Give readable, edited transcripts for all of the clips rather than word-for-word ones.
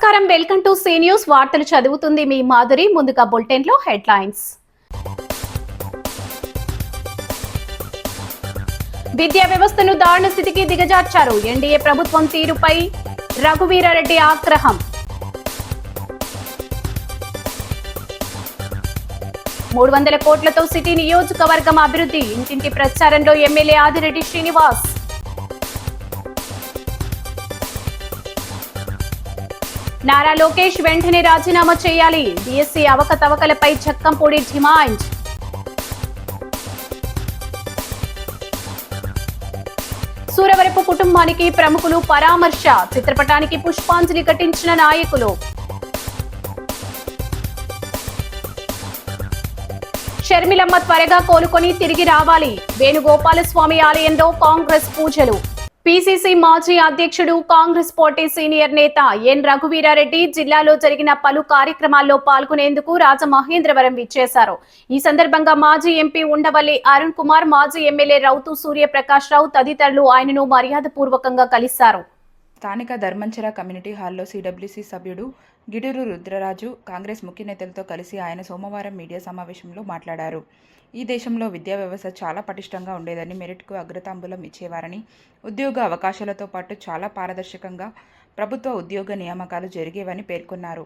నమస్కారం, welcome to C news. వార్తలు చదువుతుంది మీ మాధురి. ముందుగా బులెటిన్ లో హెడ్లైన్స్. విద్యా వ్యవస్థను దారుణ స్థితికి దిగజార్చారు. ఎన్డీఏ ప్రభుత్వం తీరుపై రఘువీరారెడ్డి ఆగ్రహం. $300 కోట్లతో సిటీ నియోజకవర్గం అభివృద్ధి. ఇంటింటి ప్రచారంలో ఎమ్మెల్యే ఆదిరెడ్డి శ్రీనివాస్. నారా లోకేష్ వెంటనే రాజీనామా చేయాలి. డిఎస్సీ అవకతవకలపై చక్కంపూడి డిమాండ్. సూరవరపు కుటుంబానికి ప్రముఖులు పరామర్శ. చిత్రపటానికి పుష్పాంజలి ఘటించిన నాయకులు. షర్మిలమ్మ త్వరగా కోలుకొని తిరిగి రావాలి. వేణుగోపాలస్వామి ఆలయంలో కాంగ్రెస్ పూజలు. పిసిసి మాజీ అధ్యక్షుడు, కాంగ్రెస్ పార్టీ సీనియర్ నేత ఎన్ రఘువీరారెడ్డి జిల్లాలో జరిగిన పలు కార్యక్రమాల్లో పాల్గొనేందుకు రాజమహేంద్రవరం విచ్చేశారు. ఈ సందర్భంగా మాజీ ఎంపీ ఉండవల్లి అరుణ్ కుమార్, మాజీ ఎమ్మెల్యే రౌతు సూర్యప్రకాష్ రావు తదితరులు ఆయనను మర్యాదపూర్వకంగా కలిశారు. స్థానిక ధర్మంచర కమ్యూనిటీ హాల్లో సిడబ్ల్యూసీ సభ్యుడు గిడురు రుద్రరాజు కాంగ్రెస్ ముఖ్య నేతలతో కలిసి ఆయన సోమవారం మీడియా సమావేశంలో మాట్లాడారు. ఈ దేశంలో విద్యా వ్యవస్థ చాలా పటిష్టంగా ఉండేదని, మెరిట్కు అగ్రతాంబూలం ఇచ్చేవారని, ఉద్యోగ అవకాశాలతో పాటు చాలా పారదర్శకంగా ప్రభుత్వ ఉద్యోగ నియామకాలు జరిగేవని పేర్కొన్నారు.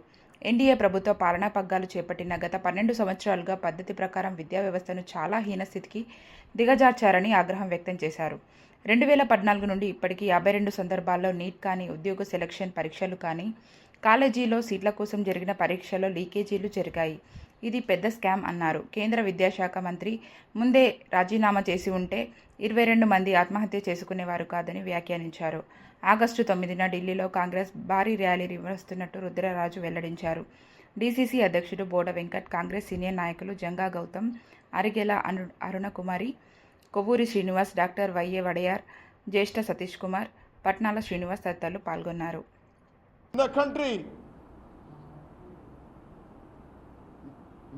ఎన్డీఏ ప్రభుత్వ పాలనా పగ్గాలు చేపట్టిన గత 12 సంవత్సరాలుగా పద్ధతి ప్రకారం విద్యా వ్యవస్థను చాలా హీనస్థితికి దిగజార్చారని ఆగ్రహం వ్యక్తం చేశారు. 2014 నుండి ఇప్పటికీ 52 సందర్భాల్లో నీట్ కానీ, ఉద్యోగ సెలక్షన్ పరీక్షలు కానీ, కాలేజీలో సీట్ల కోసం జరిగిన పరీక్షల్లో లీకేజీలు జరిగాయి. ఇది పెద్ద స్కామ్ అన్నారు. కేంద్ర విద్యాశాఖ మంత్రి ముందే రాజీనామా చేసి ఉంటే 22 మంది ఆత్మహత్య చేసుకునేవారు కాదని వ్యాఖ్యానించారు. ఆగస్టు 9న ఢిల్లీలో కాంగ్రెస్ భారీ ర్యాలీ నిర్వహిస్తున్నట్టు రుద్రరాజు వెల్లడించారు. డీసీసీ అధ్యక్షుడు బోడ వెంకట్, కాంగ్రెస్ సీనియర్ నాయకులు జంగా గౌతమ్, అరిగెల అరుణకుమారి, కొవ్వూరి శ్రీనివాస్, డాక్టర్ వైఏ వడయార్, జ్యేష్ఠ సతీష్ కుమార్, పట్నాల శ్రీనివాస్ తదితరులు పాల్గొన్నారు.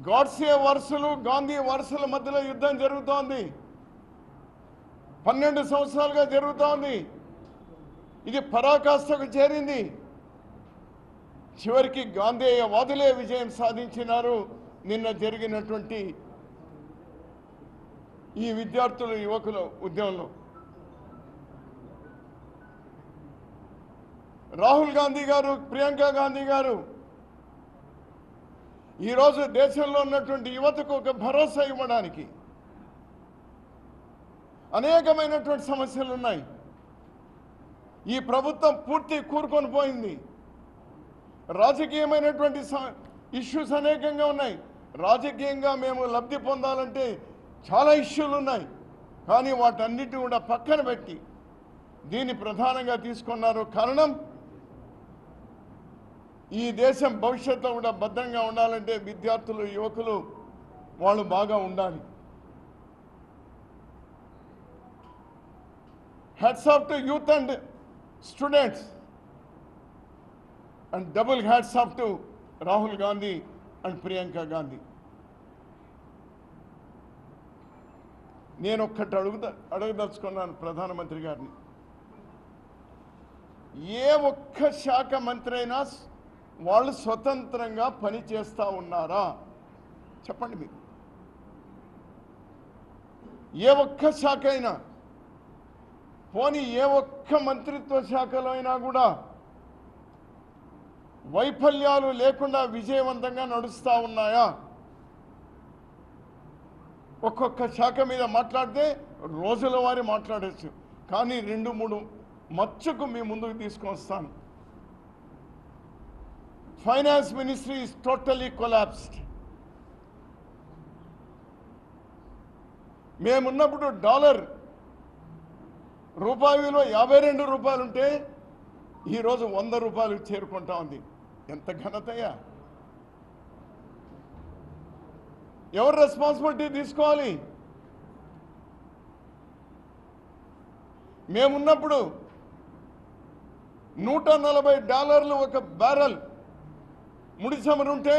గాడ్సే వరుసలు, గాంధీ వరుసల మధ్యలో యుద్ధం జరుగుతోంది. 12 సంవత్సరాలుగా జరుగుతోంది. ఇది పరాకాష్ఠకు చేరింది. చివరికి గాంధేయవాదులే విజయం సాధించినారు. నిన్న జరిగినటువంటి ఈ విద్యార్థుల యువకుల ఉద్యమంలో రాహుల్ గాంధీ గారు, ప్రియాంక గాంధీ గారు ఈరోజు దేశంలో ఉన్నటువంటి యువతకు ఒక భరోసా ఇవ్వడానికి అనేకమైనటువంటి సమస్యలు ఉన్నాయి. ఈ ప్రభుత్వం పూర్తి కూరుకొని పోయింది. రాజకీయమైనటువంటి ఇష్యూస్ అనేకంగా ఉన్నాయి. రాజకీయంగా మేము లబ్ధి పొందాలంటే చాలా ఇష్యూలు ఉన్నాయి. కానీ వాటన్నిటిని కూడా పక్కన పెట్టి దీన్ని ప్రధానంగా తీసుకున్నారు. కారణం, ఈ దేశం భవిష్యత్తులో కూడా భద్రంగా ఉండాలంటే విద్యార్థులు, యువకులు వాళ్ళు బాగా ఉండాలి. Hats off to youth and students and double hats off to Rahul Gandhi and Priyanka Gandhi. నేను ఒక్కటి అడగదలుచుకున్నాను ప్రధానమంత్రి గారిని. ఏ ఒక్క శాఖ మంత్రి అయినా వాళ్ళు స్వతంత్రంగా పనిచేస్తూ ఉన్నారా? చెప్పండి మీరు. ఏ ఒక్క శాఖ అయినా, పోనీ ఏ ఒక్క మంత్రిత్వ శాఖలో అయినా కూడా వైఫల్యాలు లేకుండా విజయవంతంగా నడుస్తూ ఉన్నాయా? ఒక్కొక్క శాఖ మీద మాట్లాడితే రోజుల వారి మాట్లాడచ్చు. కానీ 2-3 మచ్చుకు మీ ముందుకు తీసుకొస్తాను. Finance ministry is totally collapsed. మేమున్నప్పుడు డాలర్ రూపాయి విలువ 52 రూపాయలు ఉంటే ఈరోజు 100 రూపాయలు చేరుకుంటా ఉంది. ఎంత ఘనతయ్యా! ఎవరు రెస్పాన్సిబిలిటీ తీసుకోవాలి? మేమున్నప్పుడు $140 ఒక బ్యారెల్ ముడి చమురు ఉంటే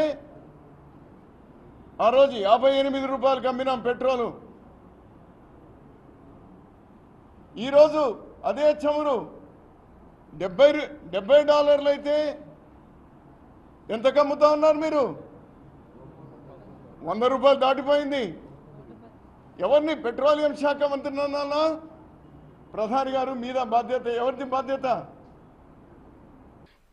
ఆ రోజు 58 రూపాయలకు అమ్మినాం పెట్రోలు. ఈరోజు అదే చమురు $70 అయితే ఎంత కమ్ముతా ఉన్నారు మీరు? 100 రూపాయలు దాటిపోయింది. ఎవరిని? పెట్రోలియం శాఖ మంత్రినన్నా ప్రధాని గారు మీద బాధ్యత ఎవరిది బాధ్యత?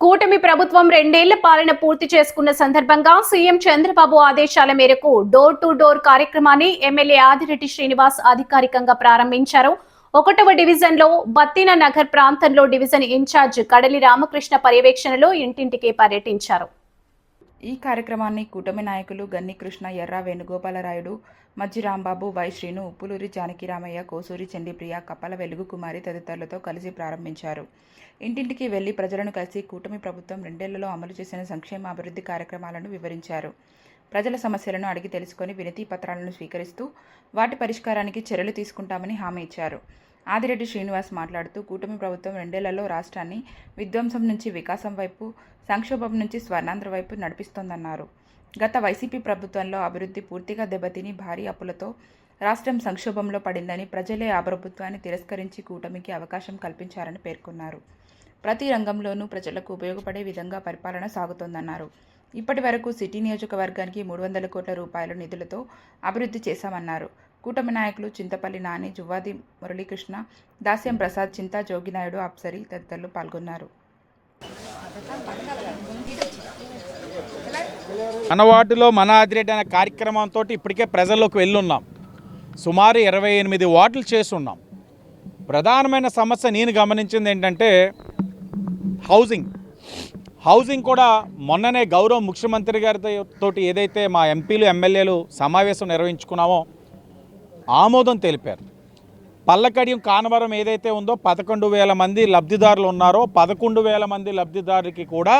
కూటమి ప్రభుత్వం 2 ఏళ్ల పాలన పూర్తి చేసుకున్న సందర్భంగా సీఎం చంద్రబాబు ఆదేశాల మేరకు డోర్ టు డోర్ కార్యక్రమాన్ని ఎమ్మెల్యే ఆదిరెడ్డి శ్రీనివాస్ అధికారికంగా ప్రారంభించారు. 1వ డివిజన్ లో బత్తిన నగర్ ప్రాంతంలో డివిజన్ ఇన్ఛార్జ్ కడలి రామకృష్ణ పర్యవేక్షణలో ఇంటింటికి పర్యటించారు. ఈ కార్యక్రమాన్ని కూటమి నాయకులు గన్ని కృష్ణ, ఎర్ర వేణుగోపాలరాయుడు, మజ్జి రాంబాబు, వై శ్రీను, ఉప్పులూరి జానకిరామయ్య, కోసూరి చండీప్రియ, కప్పల వెలుగు కుమారి తదితరులతో కలిసి ప్రారంభించారు. ఇంటింటికి వెళ్లి ప్రజలను కలిసి కూటమి ప్రభుత్వం 2 ఏళ్లలో అమలు చేసిన సంక్షేమ అభివృద్ధి కార్యక్రమాలను వివరించారు. ప్రజల సమస్యలను అడిగి తెలుసుకొని వినతి పత్రాలను స్వీకరిస్తూ వాటి పరిష్కారానికి చర్యలు తీసుకుంటామని హామీ ఇచ్చారు. ఆదిరెడ్డి శ్రీనివాస్ మాట్లాడుతూ కూటమి ప్రభుత్వం 2 ఏళ్లలో రాష్ట్రాన్ని విధ్వంసం నుంచి వికాసం వైపు, సంక్షోభం నుంచి స్వర్ణాంధ్ర వైపు నడిపిస్తోందన్నారు. గత వైసీపీ ప్రభుత్వంలో అభివృద్ధి పూర్తిగా దెబ్బతిని భారీ అప్పులతో రాష్ట్రం సంక్షోభంలో పడిందని, ప్రజలే ఆ ప్రభుత్వాన్ని తిరస్కరించి కూటమికి అవకాశం కల్పించారని పేర్కొన్నారు. ప్రతి రంగంలోనూ ప్రజలకు ఉపయోగపడే విధంగా పరిపాలన సాగుతోందన్నారు. ఇప్పటి వరకు సిటీ నియోజకవర్గానికి 300 కోట్ల రూపాయల నిధులతో అభివృద్ధి చేశామన్నారు. కూటమి నాయకులు చింతపల్లి నాని, జువ్వాది మురళీకృష్ణ, దాస్యం ప్రసాద్, చింతా జోగినాయుడు, అప్సరి తదితరులు పాల్గొన్నారు. మన వార్డులో మన ఆదిరెడ్డి అనే కార్యక్రమంతో ఇప్పటికే ప్రజల్లోకి వెళ్ళున్నాం. సుమారు 28 వార్డులు చేస్తున్నాం. ప్రధానమైన సమస్య నేను గమనించింది ఏంటంటే హౌసింగ్ కూడా మొన్ననే గౌరవ ముఖ్యమంత్రి గారితో ఏదైతే మా ఎంపీలు ఎమ్మెల్యేలు సమావేశం నిర్వహించుకున్నామో ఆమోదం తెలిపారు. పల్లకడియం కానవరం ఏదైతే ఉందో 11,000 మంది లబ్ధిదారులు ఉన్నారో 11,000 మంది లబ్ధిదారులకి కూడా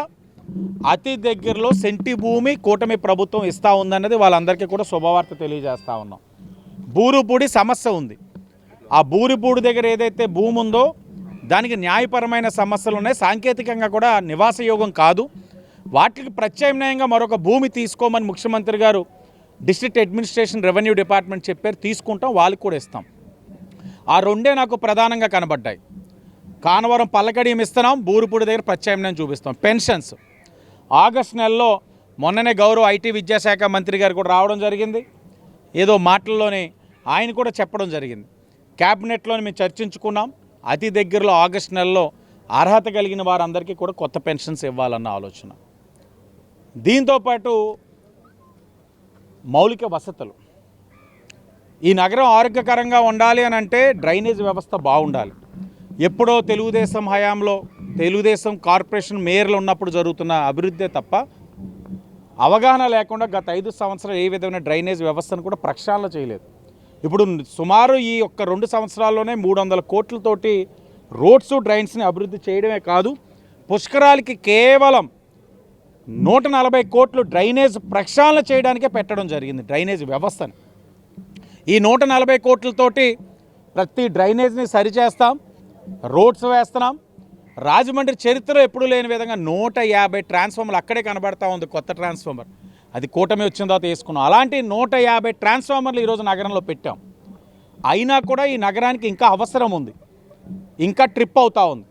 అతి దగ్గరలో సెంటి భూమి కూటమి ప్రభుత్వం ఇస్తూ ఉందన్నది వాళ్ళందరికీ కూడా శుభవార్త తెలియజేస్తూ ఉన్నాం. బూరుపూడి సమస్య ఉంది. ఆ బూరుపూడి దగ్గర ఏదైతే భూమి ఉందో దానికి న్యాయపరమైన సమస్యలు ఉన్నాయి. సాంకేతికంగా కూడా నివాసయోగం కాదు. వాటికి ప్రత్యామ్నాయంగా మరొక భూమి తీసుకోమని ముఖ్యమంత్రి గారు డిస్ట్రిక్ట్ అడ్మినిస్ట్రేషన్ రెవెన్యూ డిపార్ట్మెంట్ చెప్పారు. తీసుకుంటాం, వాళ్ళకి కూడా ఇస్తాం. ఆ రెండే నాకు ప్రధానంగా కనబడ్డాయి. కానవరం పల్లకడియం ఇస్తున్నాం, బూరుపూడి దగ్గర ప్రత్యామ్నాయం చూపిస్తాం. పెన్షన్స్ ఆగస్టు నెలలో మొన్ననే గౌరవ ఐటీ విద్యాశాఖ మంత్రి గారు కూడా రావడం జరిగింది. ఏదో మాటల్లోనే ఆయన కూడా చెప్పడం జరిగింది. క్యాబినెట్లోని మేము చర్చించుకున్నాం. అతి దగ్గరలో ఆగస్టు నెలలో అర్హత కలిగిన వారందరికీ కూడా కొత్త పెన్షన్స్ ఇవ్వాలన్న ఆలోచన. దీంతోపాటు మౌలిక వసతులు, ఈ నగరం ఆరోగ్యకరంగా ఉండాలి అని అంటే డ్రైనేజ్ వ్యవస్థ బాగుండాలి. ఎప్పుడో తెలుగుదేశం హయాంలో తెలుగుదేశం కార్పొరేషన్ మేయర్లు ఉన్నప్పుడు జరుగుతున్న అభివృద్ధే తప్ప అవగాహన లేకుండా గత 5 సంవత్సరాలు ఏ విధమైన డ్రైనేజ్ వ్యవస్థను కూడా ప్రక్షాళన చేయలేదు. ఇప్పుడు సుమారు ఈ ఒక్క 2 సంవత్సరాల్లోనే 300 కోట్లతోటి రోడ్స్ డ్రైన్స్ని అభివృద్ధి చేయడమే కాదు, పుష్కరాలకి కేవలం 140 కోట్లు డ్రైనేజ్ ప్రక్షాళన చేయడానికే పెట్టడం జరిగింది డ్రైనేజ్ వ్యవస్థని. ఈ 140 కోట్లతోటి ప్రతి డ్రైనేజ్ని సరిచేస్తాం, రోడ్స్ వేస్తున్నాం. రాజమండ్రి చరిత్రలో ఎప్పుడూ లేని విధంగా 150 ట్రాన్స్ఫార్మర్లు అక్కడే కనబడతా ఉంది. కొత్త ట్రాన్స్ఫార్మర్ అది కూటమి వచ్చిన తర్వాత వేసుకున్నాం. అలాంటి 150 ట్రాన్స్ఫార్మర్లు ఈరోజు నగరంలో పెట్టాం. అయినా కూడా ఈ నగరానికి ఇంకా అవసరం ఉంది, ఇంకా ట్రిప్ అవుతూ ఉంది.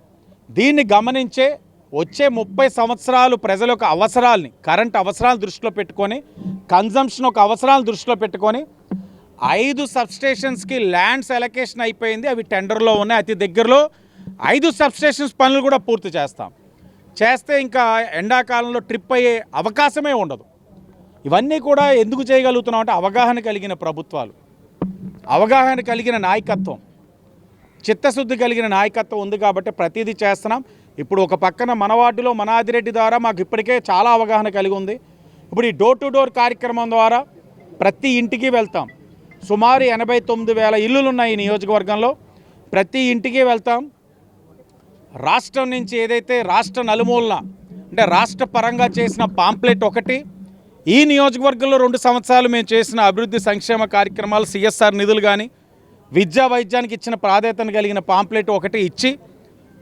దీన్ని గమనించే వచ్చే 30 సంవత్సరాలు ప్రజల యొక్క అవసరాలని, కరెంట్ అవసరాలు దృష్టిలో పెట్టుకొని, కన్జంప్షన్ ఒక అవసరాలను దృష్టిలో పెట్టుకొని 5 సబ్స్టేషన్స్కి ల్యాండ్స్ అలొకేషన్ అయిపోయింది. అవి టెండర్లో ఉన్నాయి. అతి దగ్గరలో 5 సబ్స్టేషన్స్ పనులు కూడా పూర్తి చేస్తే ఇంకా ఎండాకాలంలో ట్రిప్ అయ్యే అవకాశమే ఉండదు. ఇవన్నీ కూడా ఎందుకు చేయగలుగుతున్నాం అంటే అవగాహన కలిగిన ప్రభుత్వాలు, అవగాహన కలిగిన నాయకత్వం, చిత్తశుద్ధి కలిగిన నాయకత్వం ఉంది కాబట్టి ప్రతిదీ చేస్తున్నాం. ఇప్పుడు ఒక పక్కన మన వార్డులో మన ఆదిరెడ్డి ద్వారా మాకు ఇప్పటికే చాలా అవగాహన కలిగి ఉంది. ఇప్పుడు ఈ డోర్ టు డోర్ కార్యక్రమం ద్వారా ప్రతి ఇంటికి వెళ్తాం. సుమారు 89,000 ఇల్లులు ఉన్నాయి ఈ నియోజకవర్గంలో. ప్రతి ఇంటికి వెళ్తాం. రాష్ట్రం నుంచి ఏదైతే రాష్ట్ర నలుమూలన అంటే రాష్ట్ర పరంగా చేసిన పాంప్లెట్ ఒకటి, ఈ నియోజకవర్గంలో 2 సంవత్సరాలు మేము చేసిన అభివృద్ధి సంక్షేమ కార్యక్రమాలు, సిఎస్ఆర్ నిధులు కానీ విద్యా వైద్యానికి ఇచ్చిన ప్రాధాన్యతను కలిగిన పాంప్లెట్ ఒకటి ఇచ్చి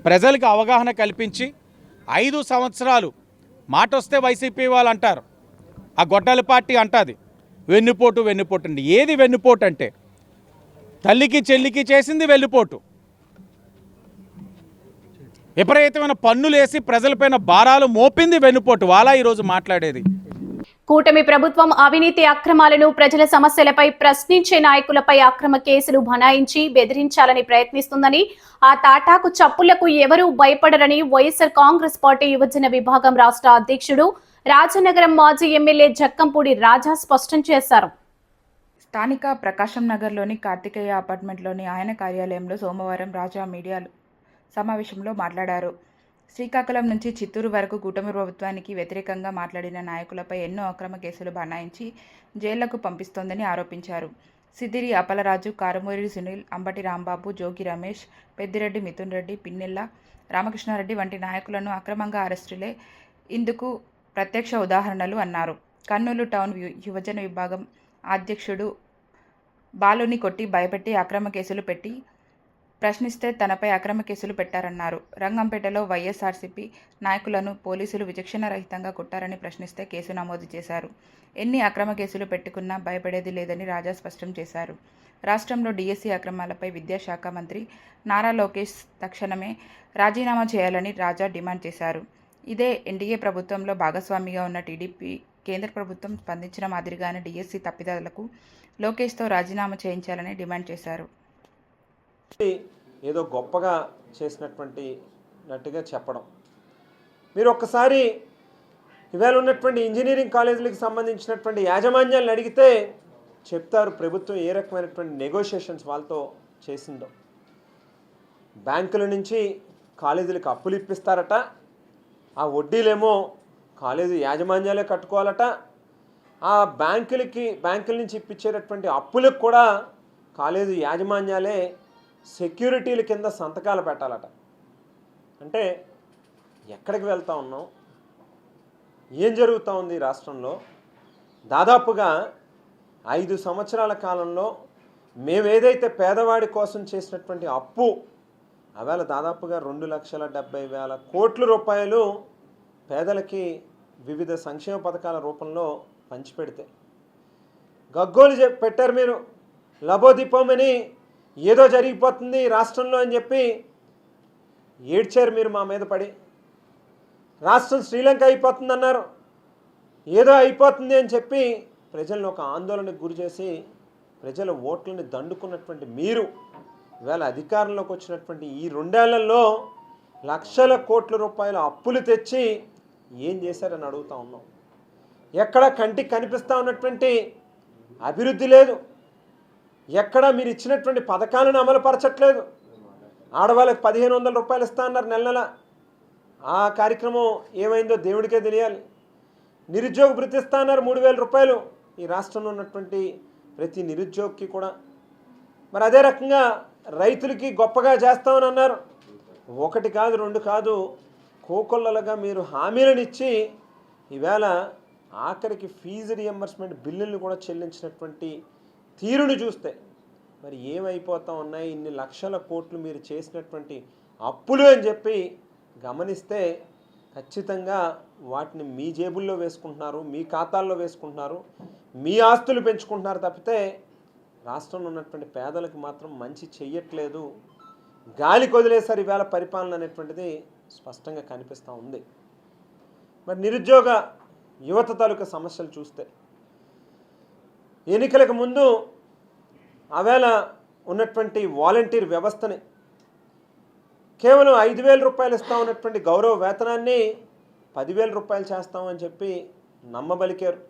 ప్రజలకు అవగాహన కల్పించి 5 సంవత్సరాలు మాట వస్తే వైసీపీ వాళ్ళు అంటారు, ఆ గొడ్డలి పార్టీ అంటుంది వెన్నుపోటు అండి. ఏది వెన్నుపోటు అంటే తల్లికి చెల్లికి చేసింది వెన్నుపోటు. విపరీతమైన పన్నులేసి ప్రజలపైన భారాలు మోపింది వెన్నుపోటు వాళ్ళ ఈరోజు మాట్లాడేది. కూటమి ప్రభుత్వం అవినీతి అక్రమాలను ప్రజల సమస్యలపై ప్రశ్నించే నాయకులపై అక్రమ కేసులు బనాయించి బెదిరించాలని ప్రయత్నిస్తుందని, ఆ తాటాకు చప్పులకు ఎవరూ భయపడరని వైఎస్ఆర్ కాంగ్రెస్ పార్టీ యువజన విభాగం రాష్ట్ర అధ్యక్షుడు, రాజనగరం మాజీ ఎమ్మెల్యే జక్కంపూడి రాజా స్పష్టం చేశారు. స్థానిక ప్రకాశం నగర్లోని కార్తికేయ అపార్ట్మెంట్లోని ఆయన కార్యాలయంలో సోమవారం రాజా మీడియా సమావేశంలో మాట్లాడారు. శ్రీకాకుళం నుంచి చిత్తూరు వరకు కూటమి ప్రభుత్వానికి వ్యతిరేకంగా మాట్లాడిన నాయకులపై ఎన్నో అక్రమ కేసులు బనాయించి జైళ్లకు పంపిస్తోందని ఆరోపించారు. సిద్దిరి అప్పలరాజు, కారుమూరి సునీల్, అంబటి రాంబాబు, జోగి రమేష్, పెద్దిరెడ్డి మిథున్ రెడ్డి, పిన్నెల్ల రామకృష్ణారెడ్డి వంటి నాయకులను అక్రమంగా అరెస్టులే ఇందుకు ప్రత్యక్ష ఉదాహరణలు అన్నారు. కర్నూలు టౌన్ యువజన విభాగం అధ్యక్షుడు బాలుని కొట్టి భయపెట్టి అక్రమ కేసులు పెట్టి ప్రశ్నిస్తే తనపై అక్రమ కేసులు పెట్టారన్నారు. రంగంపేటలో వైఎస్ఆర్సీపీ నాయకులను పోలీసులు విచక్షణరహితంగా కొట్టారని ప్రశ్నిస్తే కేసు నమోదు చేశారు. ఎన్ని అక్రమ కేసులు పెట్టుకున్నా భయపడేది లేదని రాజా స్పష్టం చేశారు. రాష్ట్రంలో డిఎస్సి అక్రమాలపై విద్యాశాఖ మంత్రి నారా లోకేష్ తక్షణమే రాజీనామా చేయాలని రాజా డిమాండ్ చేశారు. ఇదే ఎన్డీఏ ప్రభుత్వంలో భాగస్వామిగా ఉన్న టీడీపీ కేంద్ర ప్రభుత్వం స్పందించిన మాదిరిగానే డిఎస్సి తప్పిదాలకు లోకేష్తో రాజీనామా చేయించాలని డిమాండ్ చేశారు. ఏదో గొప్పగా చేసినటువంటి నట్టుగా చెప్పడం, మీరు ఒక్కసారి ఇవాళ ఉన్నటువంటి ఇంజనీరింగ్ కాలేజీలకు సంబంధించినటువంటి యాజమాన్యాలను అడిగితే చెప్తారు ప్రభుత్వం ఏ రకమైనటువంటి నెగోషియేషన్స్ వాళ్ళతో చేసిందో. బ్యాంకుల నుంచి కాలేజీలకు అప్పులు ఇప్పిస్తారట, ఆ వడ్డీలేమో కాలేజీ యాజమాన్యాలే కట్టుకోవాలట, ఆ బ్యాంకుల నుంచి ఇప్పించేటటువంటి అప్పులకు కూడా కాలేజీ యాజమాన్యాలే సెక్యూరిటీల కింద సంతకాలు పెట్టాలట. అంటే ఎక్కడికి వెళ్తా ఉన్నాం, ఏం జరుగుతూ ఉంది రాష్ట్రంలో? దాదాపుగా 5 సంవత్సరాల కాలంలో మేమేదైతే పేదవాడి కోసం చేసినటువంటి అప్పు అవేళ దాదాపుగా 2,70,000 కోట్ల రూపాయలు పేదలకి వివిధ సంక్షేమ పథకాల రూపంలో పంచిపెడితే గగ్గోలు పెట్టారు మీరు. లబోదీపమని ఏదో జరిగిపోతుంది రాష్ట్రంలో అని చెప్పి ఏడ్చారు మీరు మా మీద పడి. రాష్ట్రం శ్రీలంక అయిపోతుంది అన్నారు, ఏదో అయిపోతుంది అని చెప్పి ప్రజలను ఒక ఆందోళనకు గురి చేసి ప్రజల ఓట్లని దండుకున్నటువంటి మీరు ఇవాళ అధికారంలోకి వచ్చినటువంటి ఈ 2 ఏళ్లలో లక్షల కోట్ల రూపాయల అప్పులు తెచ్చి ఏం చేశారని అడుగుతా ఉన్నాం. ఎక్కడ కంటికి కనిపిస్తూ ఉన్నటువంటి అభివృద్ధి లేదు, ఎక్కడ మీరు ఇచ్చినటువంటి పథకాలను అమలుపరచట్లేదు. ఆడవాళ్ళకి 1,500 రూపాయలు ఇస్తా అన్నారు నెల. ఆ కార్యక్రమం ఏమైందో దేవుడికే తెలియాలి. నిరుద్యోగ భృతి ఇస్తా అన్నారు 3,000 రూపాయలు ఈ రాష్ట్రంలో ఉన్నటువంటి ప్రతి నిరుద్యోగికి కూడా. మరి అదే రకంగా రైతులకి గొప్పగా చేస్తామని అన్నారు. 1 కాదు 2 కాదు, కోకొల్లలుగా మీరు హామీలను ఇచ్చి ఈవేళ ఆఖరికి ఫీజు రియంబర్స్మెంట్ బిల్లులను కూడా చెల్లించినటువంటి తీరును చూస్తే మరి ఏమైపోతా ఉన్నాయి, ఇన్ని లక్షల కోట్లు మీరు చేసినటువంటి అప్పులు అని చెప్పి గమనిస్తే ఖచ్చితంగా వాటిని మీ జేబుల్లో వేసుకుంటున్నారు, మీ ఖాతాల్లో వేసుకుంటున్నారు, మీ ఆస్తులు పెంచుకుంటున్నారు తప్పితే రాష్ట్రంలో ఉన్నటువంటి పేదలకు మాత్రం మంచి చెయ్యట్లేదు. గాలికి వదిలేసారి ఈవేళ పరిపాలన అనేటువంటిది స్పష్టంగా కనిపిస్తూ ఉంది. మరి నిరుద్యోగ యువత తాలూకా సమస్యలు చూస్తే ఎన్నికలకు ముందు ఆవేళ ఉన్నటువంటి వాలంటీర్ వ్యవస్థని కేవలం 5,000 రూపాయలు ఇస్తా ఉన్నటువంటి గౌరవ వేతనాన్ని 10,000 రూపాయలు చేస్తామని చెప్పి నమ్మబలికారు.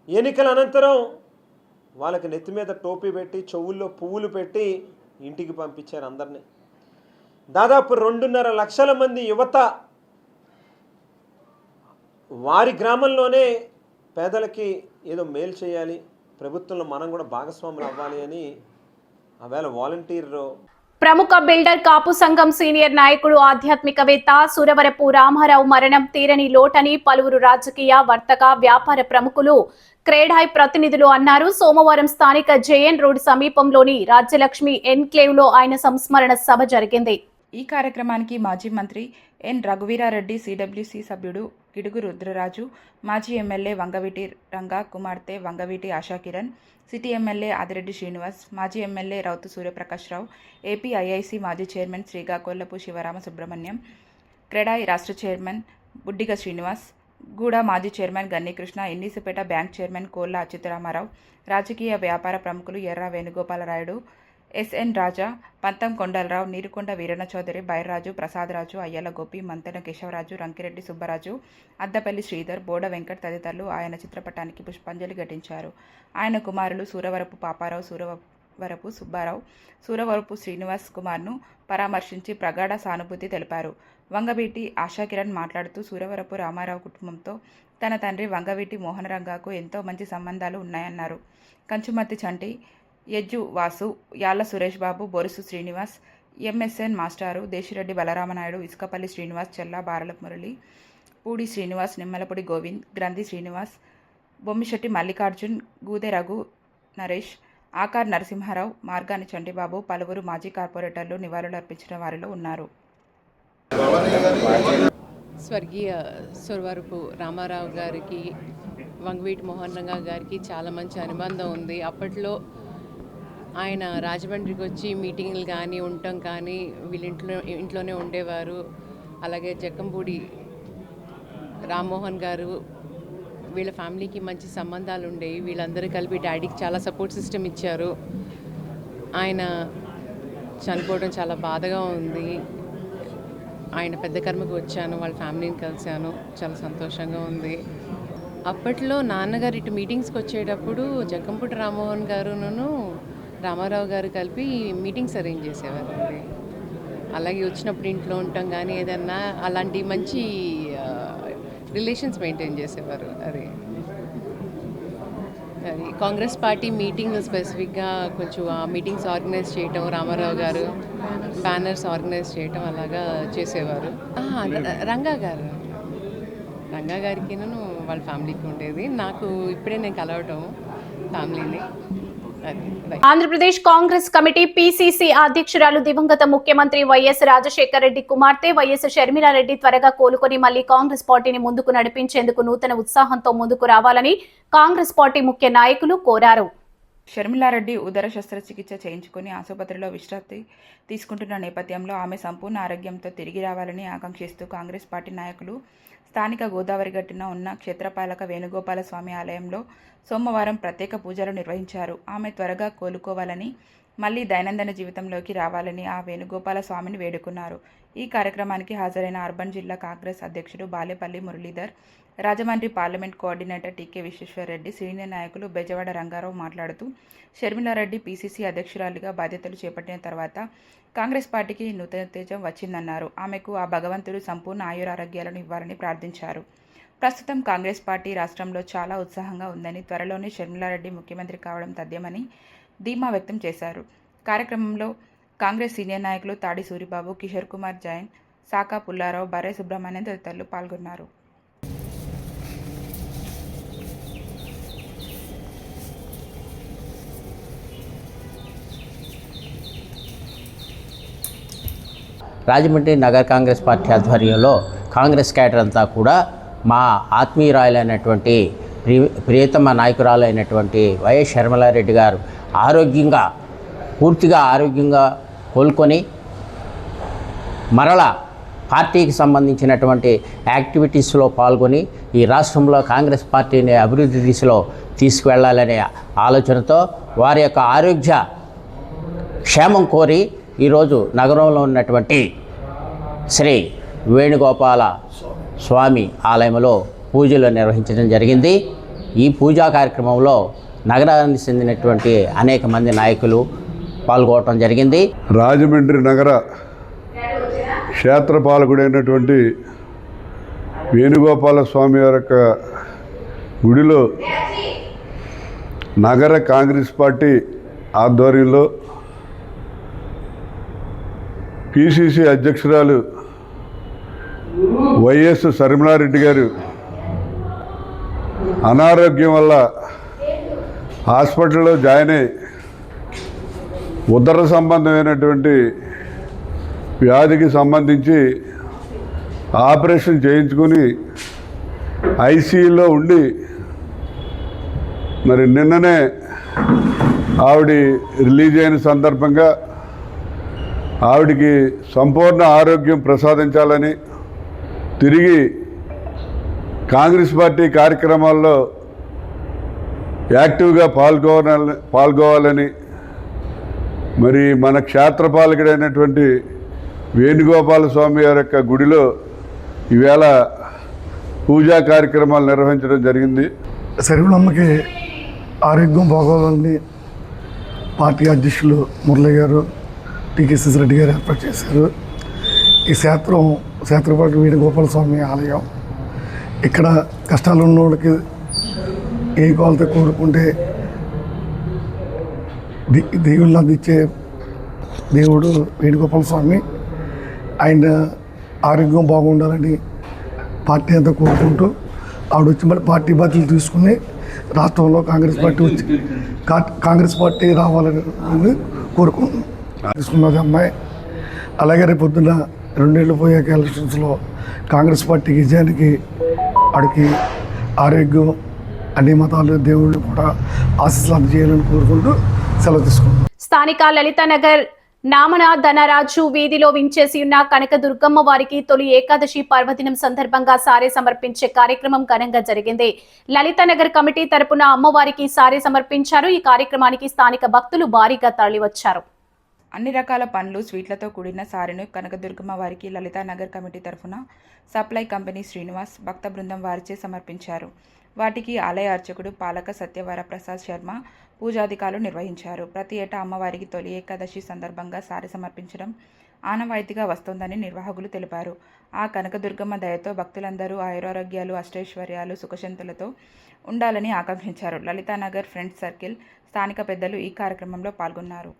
ఎన్నికల అనంతరం వాళ్ళకి నెత్తి మీద టోపీ పెట్టి చెవుల్లో పువ్వులు పెట్టి ఇంటికి పంపించారు అందరినీ. దాదాపు 2.5 లక్షల మంది యువత వారి గ్రామంలోనే పేదలకి ఏదో మేలు చేయాలి, ప్రభుత్వంలో మనం కూడా భాగస్వాములు అవ్వాలి అని ఆవేళ వాలంటీర్. ప్రముఖ బిల్డర్ కాపు సంఘం సీనియర్ నాయకుడు ఆధ్యాత్మికవేత్త సురవరపు రామారావు మరణం తీరని లోటని పలువురు రాజకీయ, వర్తక, వ్యాపార ప్రముఖులు, క్రేడాయ్ ప్రతినిధులు అన్నారు. సోమవారం స్థానిక జేఎన్ రోడ్ సమీపంలోని రాజ్యలక్ష్మి ఎన్క్లేవ్ లో ఆయన సంస్మరణ సభ జరిగింది. ఈ కార్యక్రమానికి మాజీ మంత్రి ఎన్ రఘువీరారెడ్డి, సిడబ్ల్యూసీ సభ్యుడు గిడుగు రుద్రరాజు, మాజీ ఎమ్మెల్యే వంగవీటి రంగా కుమార్తె వంగవీటి ఆశాకిరణ్, సిటీ ఎమ్మెల్యే ఆదిరెడ్డి శ్రీనివాస్, మాజీ ఎమ్మెల్యే రౌతు సూర్యప్రకాశ్రావు, ఏపీ ఐఐసి మాజీ చైర్మన్ శ్రీకాకుళపు శివరామ సుబ్రహ్మణ్యం, క్రెడాయి రాష్ట్ర చైర్మన్ బుడ్డిగ శ్రీనివాస్, గూడ మాజీ చైర్మన్ గన్నీకృష్ణ, ఎన్నిసిపేట బ్యాంక్ చైర్మన్ కోళ్ల అచ్యుతరామారావు, రాజకీయ వ్యాపార ప్రముఖులు ఎర్ర వేణుగోపాలరాయుడు, ఎస్ఎన్ రాజా, పంతం కొండలరావు, నీరుకొండ వీరన్న చౌదరి, బైర్రాజు, ప్రసాదరాజు, అయ్యల గోపి, మంతెన కేశవరాజు, రంకిరెడ్డి సుబ్బరాజు, అద్దపల్లి శ్రీధర్, బోడ వెంకట్ తదితరులు ఆయన చిత్రపటానికి పుష్పాంజలి ఘటించారు. ఆయన కుమారులు సూరవరపు పాపారావు, సూరవరపు సుబ్బారావు, సూరవరపు శ్రీనివాస్ కుమార్ను పరామర్శించి ప్రగాఢ సానుభూతి తెలిపారు. వంగవీటి ఆశాకిరణ్ మాట్లాడుతూ సూరవరపు రామారావు కుటుంబంతో తన తండ్రి వంగవీటి మోహనరంగాకు ఎంతో మంచి సంబంధాలు ఉన్నాయన్నారు. కంచుమర్తి చంటి, యజ్జు వాసు, యాళ్ల సురేష్ బాబు, బొరుసు శ్రీనివాస్, ఎంఎస్ఎన్ మాస్టారు, దేశిరెడ్డి బలరామనాయుడు, ఇసుకపల్లి శ్రీనివాస్, చెల్లా బారల మురళి, పూడి శ్రీనివాస్, నిమ్మలపూడి గోవింద్, గ్రంథి శ్రీనివాస్, బొమ్మిశెట్టి మల్లికార్జున్, గూదె రఘు నరేష్, ఆకార్ నరసింహారావు, మార్గాని చంటిబాబు, పలువురు మాజీ కార్పొరేటర్లు నివాళులు అర్పించిన వారిలో ఉన్నారు. స్వర్గీయ సురవరపు రామారావు గారికి, వంగవీటి మోహన్ రంగా గారికి చాలా మంచి అనుబంధం ఉంది. అప్పట్లో ఆయన రాజమండ్రికి వచ్చి మీటింగ్లు కానీ ఉండటం కానీ ఇంట్లోనే ఉండేవారు. అలాగే జక్కంపూడి రామ్మోహన్ గారు, వీళ్ళ ఫ్యామిలీకి మంచి సంబంధాలు ఉండేవి. వీళ్ళందరూ కలిపి డాడీకి చాలా సపోర్ట్ సిస్టమ్ ఇచ్చారు. ఆయన చనిపోవడం చాలా బాధగా ఉంది. ఆయన పెద్ద కర్మకు వచ్చాను, వాళ్ళ ఫ్యామిలీని కలిశాను, చాలా సంతోషంగా ఉంది. అప్పట్లో నాన్నగారు ఇటు మీటింగ్స్కి వచ్చేటప్పుడు జక్కంపూడి రామ్మోహన్ గారును రామారావు గారు కలిపి మీటింగ్స్ అరేంజ్ చేసేవారండి. అలాగే వచ్చినప్పుడు ఇంట్లో ఉండటం కానీ ఏదన్నా అలాంటి మంచి రిలేషన్స్ మెయింటైన్ చేసేవారు. అది కాంగ్రెస్ పార్టీ మీటింగ్ స్పెసిఫిక్గా కొంచెం ఆ మీటింగ్స్ ఆర్గనైజ్ చేయటం, రామారావు గారు బ్యానర్స్ ఆర్గనైజ్ చేయటం అలాగా చేసేవారు. రంగా గారికి వాళ్ళ ఫ్యామిలీకి ఉండేది. నాకు ఇప్పుడే నేను కలవటం ఫ్యామిలీని. ఆంధ్రప్రదేశ్ కాంగ్రెస్ కమిటీ పిసిసి అధ్యక్షురాలు దివంగత ముఖ్యమంత్రి వైఎస్ రాజశేఖర రెడ్డి కుమార్తె వైఎస్ షర్మిలారెడ్డి త్వరగా కోలుకొని మళ్లీ కాంగ్రెస్ పార్టీని ముందుకు నడిపించేందుకు నూతన ఉత్సాహంతో ముందుకు రావాలని కాంగ్రెస్ పార్టీ ముఖ్య నాయకులు కోరారు. షర్మిలారెడ్డి ఉదర శస్త్రచికిత్స చేయించుకుని ఆసుపత్రిలో విశ్రాంతి తీసుకుంటున్న నేపథ్యంలో ఆమె సంపూర్ణ ఆరోగ్యంతో తిరిగి రావాలని ఆకాంక్షిస్తూ కాంగ్రెస్ పార్టీ నాయకులు స్థానిక గోదావరి గట్టున ఉన్న క్షేత్రపాలక వేణుగోపాల స్వామి ఆలయంలో సోమవారం ప్రత్యేక పూజలు నిర్వహించారు. ఆమె త్వరగా కోలుకోవాలని, మళ్లీ దైనందిన జీవితంలోకి రావాలని ఆ వేణుగోపాల స్వామిని వేడుకున్నారు. ఈ కార్యక్రమానికి హాజరైన అర్బన్ జిల్లా కాంగ్రెస్ అధ్యక్షుడు బాలేపల్లి మురళీధర్, రాజమండ్రి పార్లమెంట్ కోఆర్డినేటర్ టీకే విశ్వేశ్వరరెడ్డి, సీనియర్ నాయకులు బెజవాడ రంగారావు మాట్లాడుతూ షర్మిలారెడ్డి పీసీసీ అధ్యక్షురాలిగా బాధ్యతలు చేపట్టిన తర్వాత కాంగ్రెస్ పార్టీకి నూతన తేజం వచ్చిందన్నారు. ఆమెకు ఆ భగవంతుడు సంపూర్ణ ఆయురారోగ్యాలను ఇవ్వాలని ప్రార్థించారు. ప్రస్తుతం కాంగ్రెస్ పార్టీ రాష్ట్రంలో చాలా ఉత్సాహంగా ఉందని, త్వరలోనే షర్మిలారెడ్డి ముఖ్యమంత్రి కావడం తథ్యమని ధీమా వ్యక్తం చేశారు. కార్యక్రమంలో కాంగ్రెస్ సీనియర్ నాయకులు తాడి సూరిబాబు, కిషోర్ కుమార్ జైన్, సాకా పుల్లారావు, బర్రె సుబ్రహ్మణ్యం తదితరులు పాల్గొన్నారు. రాజమండ్రి నగర కాంగ్రెస్ పార్టీ ఆధ్వర్యంలో కాంగ్రెస్ క్యాడర్ అంతా కూడా మా ఆత్మీయురాలైనటువంటి ప్రియతమ నాయకురాలైనటువంటి వైఎస్ షర్మిలారెడ్డి గారు పూర్తిగా ఆరోగ్యంగా కోలుకొని మరలా పార్టీకి సంబంధించినటువంటి యాక్టివిటీస్లో పాల్గొని ఈ రాష్ట్రంలో కాంగ్రెస్ పార్టీని అభివృద్ధి దిశలో తీసుకువెళ్లాలనే ఆలోచనతో వారి యొక్క ఆరోగ్య క్షేమం కోరి ఈరోజు నగరంలో ఉన్నటువంటి శ్రీ వేణుగోపాల స్వామి ఆలయంలో పూజలు నిర్వహించడం జరిగింది. ఈ పూజా కార్యక్రమంలో నగరానికి చెందినటువంటి అనేక మంది నాయకులు పాల్గొనడం జరిగింది. రాజమండ్రి నగర క్షేత్రపాలకుడైనటువంటి వేణుగోపాల స్వామి వారి యొక్క గుడిలో నగర కాంగ్రెస్ పార్టీ ఆధ్వర్యంలో పిసిసి అధ్యక్షురాలు వైఎస్ షర్మిలారెడ్డి గారు అనారోగ్యం వల్ల హాస్పిటల్లో జాయిన్ అయ్యి ఉదర సంబంధమైనటువంటి వ్యాధికి సంబంధించి ఆపరేషన్ చేయించుకొని ఐసీయూలో ఉండి మరి నిన్ననే ఆవిడ రిలీజ్ అయిన సందర్భంగా ఆవిడికి సంపూర్ణ ఆరోగ్యం ప్రసాదించాలని, తిరిగి కాంగ్రెస్ పార్టీ కార్యక్రమాల్లో యాక్టివ్గా పాల్గొవాలని మరి మన క్షేత్రపాలకుడైనటువంటి వేణుగోపాల స్వామి వారి యొక్క గుడిలో ఈవేళ పూజా కార్యక్రమాలు నిర్వహించడం జరిగింది. శరీరమ్మకి ఆరోగ్యం బాగోవాలని పార్టీ అధ్యక్షులు మురళి గారు, టీకేసీ రెడ్డి గారు ఏర్పాటు చేశారు. ఈ క్షేత్రపాటి వేణుగోపాల స్వామి ఆలయం ఇక్కడ కష్టాలు ఉన్న వాళ్ళకి ఏ కోలతో కోరుకుంటే దేవుళ్ళు అందించే దేవుడు వేణుగోపాల స్వామి. ఆయన ఆరోగ్యం బాగుండాలని పార్టీ అంతా కోరుకుంటూ ఆవిడ వచ్చి మళ్ళీ పార్టీ బాధ్యతలు తీసుకుని రాష్ట్రంలో కాంగ్రెస్ పార్టీ రావాలని కోరుకుంటున్నాం. తీసుకున్నది అమ్మాయి. అలాగే రేపు పొద్దున్న 2 ఏళ్ళు పోయాక ఎలక్షన్స్లో కాంగ్రెస్ పార్టీ విజయానికి ఆడికి ఆరోగ్యం, అన్ని మతాలు దేవుళ్ళు కూడా ఆశీస్సులు అందజేయాలని కోరుకుంటూ సెలవు తీసుకుంటాం. స్థానిక లలితానగర్ నామన ధనరాజు వీధిలో వించేసి ఉన్న కనకదుర్గమ్మ వారికి తొలి ఏకాదశి పర్వదినం సందర్భంగా సారే సమర్పించే కార్యక్రమం ఘనంగా జరిగింది. లలితానగర్ కమిటీ తరపున అమ్మవారికి సారే సమర్పించారు. ఈ కార్యక్రమానికి స్థానిక భక్తులు భారీగా తరలివచ్చారు. అన్ని రకాల పండ్లు, స్వీట్లతో కూడిన సారెను కనకదుర్గమ్మ వారికి లలితానగర్ కమిటీ తరఫున సప్లై కంపెనీ శ్రీనివాస్ భక్త బృందం వారిచే సమర్పించారు. వాటికి ఆలయ అర్చకుడు పాలక సత్యవర ప్రసాద్ శర్మ పూజాధికారులు నిర్వహించారు. ప్రతి ఏటా అమ్మవారికి తొలి ఏకాదశి సందర్భంగా సారె సమర్పించడం ఆనవాయితీగా వస్తోందని నిర్వాహకులు తెలిపారు. ఆ కనకదుర్గమ్మ దయతో భక్తులందరూ ఆయురారోగ్యాలు, అష్టైశ్వర్యాలు, సుఖశాంతులతో ఉండాలని ఆకాంక్షించారు. లలితానగర్ ఫ్రెండ్స్ సర్కిల్ స్థానిక పెద్దలు ఈ కార్యక్రమంలో పాల్గొన్నారు.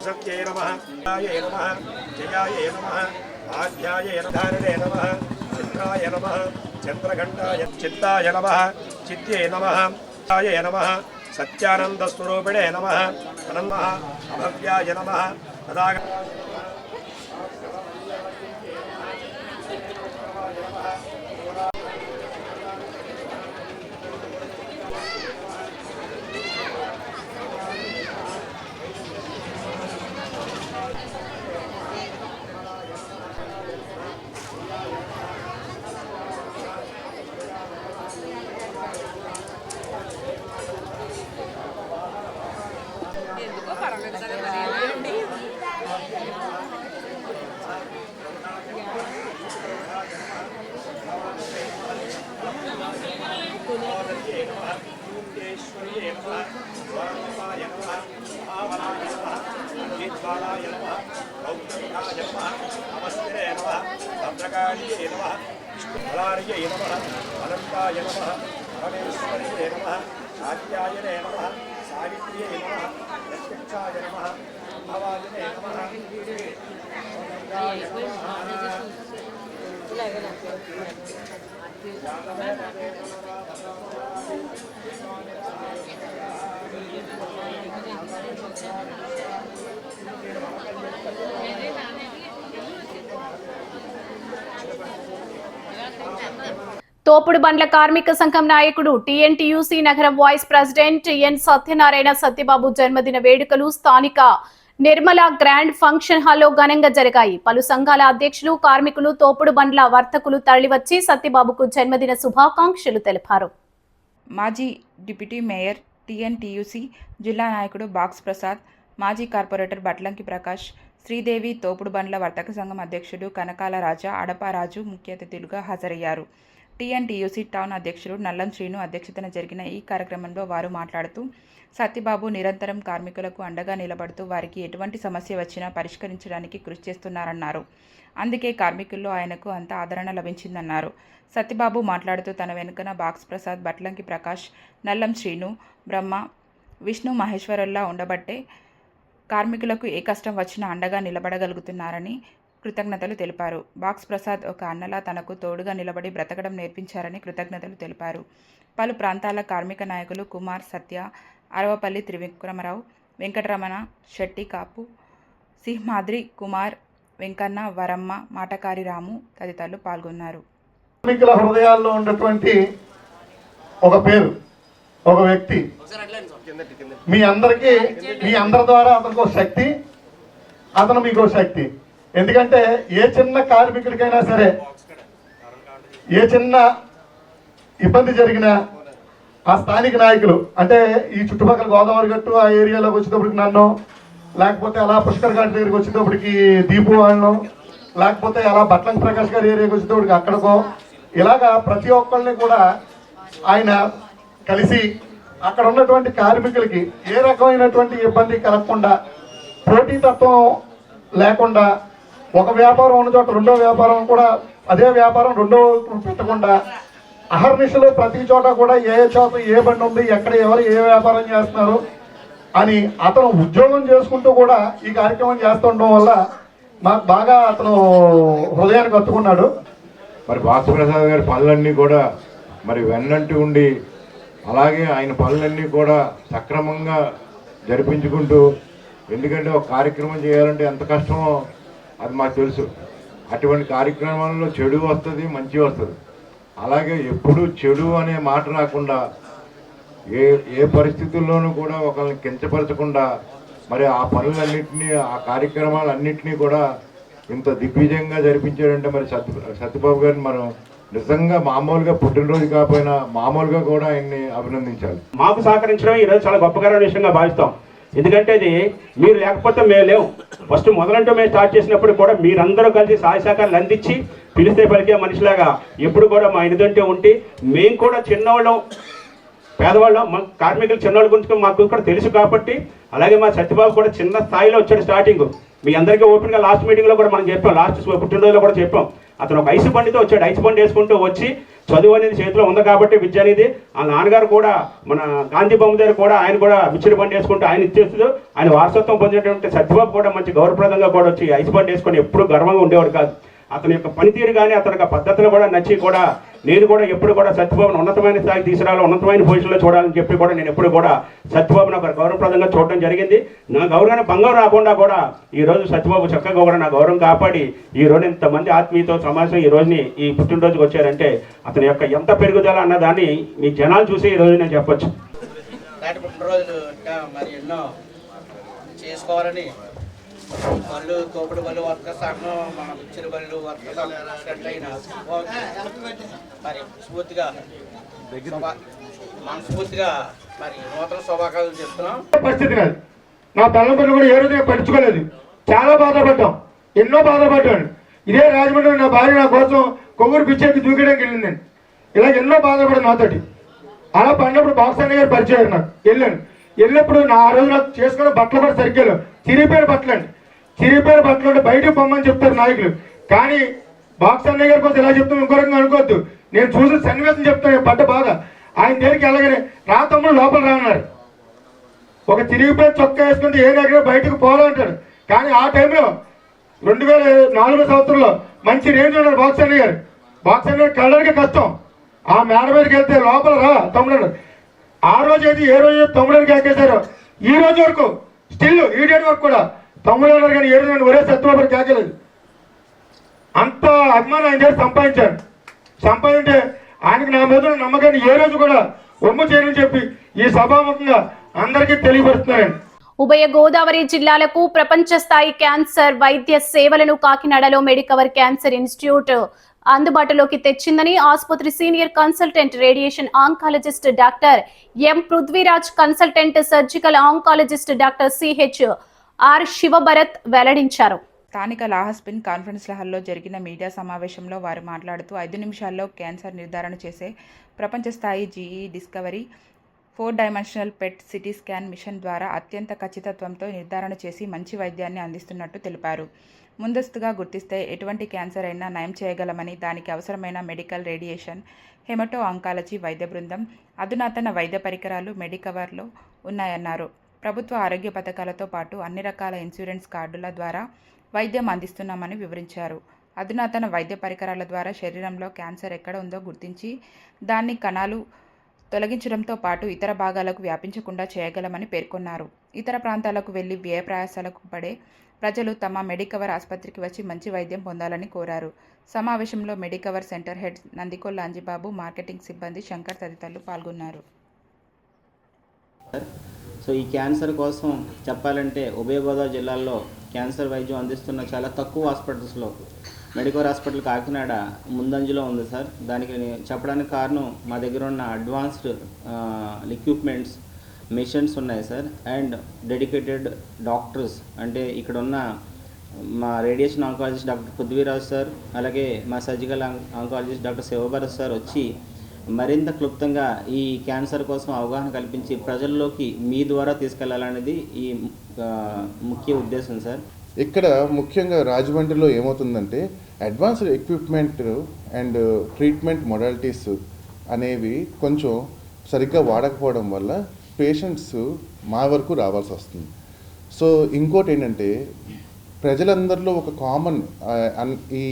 సత్యే నమః, జయాయ నమః, జయాయ నమః, ఆధ్యాయ ధారణే నమః, చిత్రాయ నమః, చంద్రఘంటాయ చిత్తాయ నమః, చిత్తే నమః, ఆయ నమః, సత్యానంద స్వరూపిణే నమః, నమః అభవ్యాయ నమః. తదాగ భద్రకాళియే నమః, విష్ణుఫలార్యే నమః, అనంతాయ నమః, పరమేశ్వర్యే నమః, ఆద్యాయనే నమః, సావిత్ర్యే నమః, ప్రత్యక్షాయ నమః, భవాయనే నమః. తోపుడు బండ్ల కార్మిక సంఘం నాయకుడు టీఎన్టీయూసీ నగర vice president N Satyanarayana Satyababu జన్మదిన వేడుకలు స్థానిక నిర్మల గ్రాండ్ ఫంక్షన్ హాల్లో ఘనంగా జరిగాయి. పలు సంఘాల అధ్యక్షులు, కార్మికులు, తోపుడు బండ్ల వర్తకులు తరలివచ్చి సత్యబాబుకు జన్మదిన శుభాకాంక్షలు తెలిపారు. మాజీ డిప్యూటీ మేయర్, టీఎన్టీయూసీ జిల్లా నాయకుడు బాక్స్ ప్రసాద్, మాజీ కార్పొరేటర్ బట్లంకి ప్రకాష్, శ్రీదేవి తోపుడు బండ్ల వర్తక సంఘం అధ్యక్షుడు కనకాల రాజా, అడపారాజు ముఖ్య అతిథులుగా హాజరయ్యారు. టీఎన్టీయూసీ టౌన్ అధ్యక్షుడు నల్లం శ్రీను అధ్యక్షతన జరిగిన ఈ కార్యక్రమంలో వారు మాట్లాడుతూ సత్యబాబు నిరంతరం కార్మికులకు అండగా నిలబడుతూ వారికి ఎటువంటి సమస్య వచ్చినా పరిష్కరించడానికి కృషి చేస్తున్నారన్నారు. అందుకే కార్మికుల్లో ఆయనకు అంత ఆదరణ లభించిందన్నారు. సత్యబాబు మాట్లాడుతూ తన వెనుకన బాక్స్ ప్రసాద్, బట్లంకి ప్రకాష్, నల్లం శ్రీను, బ్రహ్మ, విష్ణు మహేశ్వరుల్లా ఉండబట్టే కార్మికులకు ఏ కష్టం వచ్చినా అండగా నిలబడగలుగుతున్నారని కృతజ్ఞతలు తెలిపారు. బాక్స్ ప్రసాద్ ఒక అన్నలా తనకు తోడుగా నిలబడి బ్రతకడం నేర్పించారని కృతజ్ఞతలు తెలిపారు. పలు ప్రాంతాల కార్మిక నాయకులు కుమార్, సత్య, అరవపల్లి త్రివిక్రమరావు, వెంకటరమణ, శెట్టి కాపు, సింహాద్రి, కుమార్, వెంకన్న, వరమ్మ, మాటకారి రాము తదితరులు పాల్గొన్నారు. కార్మికుల హృదయాల్లో ఉన్నటువంటి ఒక పేరు, ఒక వ్యక్తి, మీ అందరి ద్వారా అతనికి ఒక శక్తి, అతను మీకు ఒక శక్తి. ఎందుకంటే ఏ చిన్న కార్మికుడికైనా సరే ఏ చిన్న ఇబ్బంది జరిగినా ఆ స్థానిక నాయకులు, అంటే ఈ చుట్టుపక్కల గోదావరి గట్టు ఆ ఏరియాలోకి వచ్చేటప్పటికి నన్ను, లేకపోతే అలా పుష్కర్ ఘాట్ దగ్గరికి వచ్చేటప్పటికి దీపు వాళ్ళను, లేకపోతే అలా బట్లంక ప్రకాష్ గారి ఏరియాకి వచ్చేటప్పటికి అక్కడికో, ఇలాగా ప్రతి ఒక్కరిని కూడా ఆయన కలిసి అక్కడ ఉన్నటువంటి కార్మికులకి ఏ రకమైనటువంటి ఇబ్బంది కలగకుండా, పోటీతత్వం లేకుండా, ఒక వ్యాపారం ఉన్న చోట రెండో వ్యాపారం కూడా అదే వ్యాపారం రెండో పెట్టకుండా అహర్నిశలు ప్రతి చోట కూడా ఏ చోట ఏ బండి ఉంది, ఎక్కడ ఎవరు ఏ వ్యాపారం చేస్తున్నారు అని అతను ఉద్యోగం చేసుకుంటూ కూడా ఈ కార్యక్రమం చేస్తుండడం వల్ల మాకు బాగా అతను హృదయానికి హత్తుకున్నాడు. మరి భాస్కరప్రసాద్ గారి పనులన్నీ కూడా మరి వెన్నంటి ఉండి అలాగే ఆయన పనులన్నీ కూడా సక్రమంగా జరిపించుకుంటూ, ఎందుకంటే ఒక కార్యక్రమం చేయాలంటే ఎంత కష్టమో అది మాకు తెలుసు. అటువంటి కార్యక్రమాల్లో చెడు వస్తుంది, మంచి వస్తుంది. అలాగే ఎప్పుడు చెడు అనే మాట రాకుండా ఏ పరిస్థితుల్లోనూ కూడా ఒకరిని కించపరచకుండా మరి ఆ పనులన్నింటినీ ఆ కార్యక్రమాలన్నింటినీ కూడా ఇంత దిగ్విజయంగా జరిపించారంటే మరి సత్యబాబు గారిని మనం నిజంగా మామూలుగా పుట్టినరోజు కాకపోయినా మామూలుగా కూడా ఆయన్ని అభినందించాలి. మాకు సహకరించడం ఈరోజు చాలా గొప్పకరమైన విషయంగా భావిస్తాం. ఎందుకంటే అది మీరు లేకపోతే మేము లేవు. ఫస్ట్ మొదలంటూ మేము స్టార్ట్ చేసినప్పుడు కూడా మీరందరూ కలిసి సహాయ సహకారాలు అందించి పిలిస్తే పలికే మనిషిలాగా ఎప్పుడు కూడా మా ఎదుటంటే ఉండి, మేము కూడా చిన్నవాళ్ళం, పేదవాళ్ళం, మా కార్మికులు చిన్నవాళ్ళ గురించి మాకు కూడా తెలుసు కాబట్టి, అలాగే మా సత్యబాబు కూడా చిన్న స్థాయిలో వచ్చాడు స్టార్టింగ్. మీ అందరికీ ఓపెన్గా లాస్ట్ మీటింగ్లో కూడా మనం చెప్పాం, లాస్ట్ పుట్టినరోజులో కూడా చెప్పాం. అతను ఒక ఐసు బండితో వచ్చాడు, ఐసు బండి వేసుకుంటూ వచ్చి చదువు అనేది చేతిలో ఉంది కాబట్టి విద్య అనేది, ఆ నాన్నగారు కూడా మన గాంధీ బొమ్మ దగ్గర కూడా ఆయన కూడా మిక్చర్ బండి వేసుకుంటూ ఆయన ఇచ్చేస్తూ ఆయన వారసత్వం పొందినటువంటి సత్యబాబు కూడా మంచి గౌరవప్రదంగా కూడా వచ్చి ఐసు బండి వేసుకొని ఎప్పుడు గర్వంగా ఉండేవాడు కాదు. అతని యొక్క పనితీరు కానీ అతని యొక్క పద్ధతులు కూడా నచ్చి కూడా నేను కూడా ఎప్పుడు కూడా సత్యబాబును ఉన్నతమైన స్థాయికి తీసుకురావాలి, ఉన్నతమైన పొజిషన్లో చూడాలని చెప్పి కూడా నేను ఎప్పుడు కూడా సత్యబాబును ఒక గౌరవప్రదంగా చూడడం జరిగింది. నా గౌరవాన్ని భంగం రాకుండా కూడా ఈరోజు సత్యబాబు చక్కగా కూడా నా గౌరవం కాపాడి ఈరోజు ఇంతమంది ఆత్మీయతో సమావేశం ఈ రోజుని ఈ పుట్టినరోజుకి వచ్చారంటే అతని యొక్క ఎంత పెరుగుదల అన్నదాన్ని మీ జనాలు చూసి ఈరోజు నేను చెప్పొచ్చు. పుట్టినరోజులు మరి ఎన్నో చేసుకోవాలని బళ్ళు, తోపుడు బళ్ళు, వర్కర్స్ సంఘం, మన మిక్చర్ బళ్ళు, వర్కర్స్ అయిన మరి మనస్ఫూర్తిగా మరి నూతన శుభాకాంక్షలు చెప్తున్నాం. పరిస్థితి కాదు, నా తల్లిదండ్రులు కూడా ఏ రోజు పట్టించుకోలేదు. చాలా బాధపడ్డాం, ఎన్నో బాధపడ్డాను. ఇదే రాజమండ్రి నా భార్య నా కోసం కొవ్వూరు పిచ్చేకి దూకేయడానికి వెళ్ళిందండి. ఇలా ఎన్నో బాధపడ్డాను నాతోటి. అలా పడినప్పుడు బాక్స్ అన్న గారు పరిచయం నాకు వెళ్ళినప్పుడు ఆ రోజు నాకు చేసుకున్న బట్టలు కూడా సరిగ్గా చిరిగిపోయిన బట్టలండి. చిరిగిపోయిన బట్టలు ఉంటే బయటకు పొమ్మని చెప్తారు నాయకులు, కానీ బాక్స్ అన్నయ్య గారి కోసం ఇలా చెప్తాం ఇంకో రకంగా అనుకోవద్దు. నేను చూసిన సన్నివేశం చెప్తాను, పడ్డ బాధ. ఆయన దగ్గరికి వెళ్ళగానే రా తమ్ముడు లోపల రాన్నారు. ఒక చిరిగిపోయిన చొక్కా వేసుకుంటే ఏ దగ్గర బయటకు పోవాలంటాడు. కానీ ఆ టైంలో 2004 సంవత్సరంలో మంచి రేంజ్ ఉన్నారు బాక్స్ అన్నయ్య గారు. బాక్స్ అన్నయ్య కళ్ళడానికి కష్టం. ఆ మేడ మీదకి వెళ్తే లోపల రా తమ్ముడు. ఆ రోజు అయితే ఏ రోజు తమ్ముడికి కేకేశారు, ఈ రోజు వరకు స్టిల్ ఈ డేట్ వరకు కూడా తమ్ముడు అన్నారు, కానీ ఏ రోజు ఒరే సత్యబాబు కేకలేదు. అంత అభిమానం ఆయన దగ్గర సంపాదింటే ఆయనకు నా మీద నమ్మకాన్ని ఏ రోజు కూడా ఒమ్ము చేయని చెప్పి ఈ సభాముఖంగా అందరికీ తెలియపరుస్తున్నారండి. ఉభయ గోదావరి జిల్లాలకు ప్రపంచ స్థాయి క్యాన్సర్ వైద్య సేవలను కాకినాడలో మెడికవర్ క్యాన్సర్ ఇన్స్టిట్యూట్ అందుబాటులోకి తెచ్చిందని ఆసుపత్రి senior consultant radiation oncologist doctor M Prithviraj, consultant surgical oncologist doctor CHR Sivabharat వెల్లడించారు. స్థానిక లాహస్పిన్ కాన్ఫరెన్స్ హాల్లో జరిగిన మీడియా సమావేశంలో వారు మాట్లాడుతూ 5 నిమిషాల్లో క్యాన్సర్ నిర్ధారణ చేసే ప్రపంచ స్థాయి GE discovery 4 dimensional PET CT scan machine ద్వారా అత్యంత ఖచ్చితత్వంతో నిర్ధారణ చేసి మంచి వైద్యాన్ని అందిస్తున్నట్టు తెలిపారు. ముందస్తుగా గుర్తిస్తే ఎటువంటి క్యాన్సర్ అయినా నయం చేయగలమని, దానికి అవసరమైన మెడికల్, రేడియేషన్, హెమటో ఆంకాలజీ వైద్య బృందం, అధునాతన వైద్య పరికరాలు మెడికవర్లో ఉన్నాయన్నారు. ప్రభుత్వ ఆరోగ్య పథకాలతో పాటు అన్ని రకాల ఇన్సూరెన్స్ కార్డుల ద్వారా వైద్యం అందిస్తున్నామని వివరించారు. అధునాతన వైద్య పరికరాల ద్వారా శరీరంలో క్యాన్సర్ ఎక్కడ ఉందో గుర్తించి దాన్ని కణాలు తొలగించడంతో పాటు ఇతర భాగాలకు వ్యాపించకుండా చేయగలమని పేర్కొన్నారు. ఇతర ప్రాంతాలకు వెళ్లి వ్యయ ప్రయాసాలకు పడే ప్రజలు తమ మెడికవర్ ఆసుపత్రికి వచ్చి మంచి వైద్యం పొందాలని కోరారు. సమావేశంలో Medicover centre head Nandikolla Anjibabu, marketing సిబ్బంది శంకర్ తదితరులు పాల్గొన్నారు. సో ఈ క్యాన్సర్ కోసం చెప్పాలంటే ఉభయ గోదావరి జిల్లాల్లో క్యాన్సర్ వైద్యం అందిస్తున్న చాలా తక్కువ హాస్పిటల్స్లో మెడికవర్ హాస్పిటల్ కాకినాడ ముందంజలో ఉంది సార్. దానికి చెప్పడానికి కారణం మా దగ్గర ఉన్న అడ్వాన్స్డ్ ఎక్విప్మెంట్స్, మిషన్స్ ఉన్నాయి సార్, అండ్ డెడికేటెడ్ డాక్టర్స్. అంటే ఇక్కడ ఉన్న మా radiation oncologist doctor Prithviraj sir, అలాగే మా surgical oncologist doctor Sivabharat sir వచ్చి మరింత క్లుప్తంగా ఈ క్యాన్సర్ కోసం అవగాహన కల్పించి ప్రజల్లోకి మీ ద్వారా తీసుకెళ్లాలనేది ఈ ముఖ్య ఉద్దేశం సార్. ఇక్కడ ముఖ్యంగా రాజమండ్రిలో ఏమవుతుందంటే advanced equipment and treatment modalities అనేవి కొంచెం సరిగ్గా వాడకపోవడం వల్ల పేషెంట్స్ మా వరకు రావాల్సి వస్తుంది. సో ఇంకోటి ఏంటంటే ప్రజలందరిలో ఒక కామన్ ఈ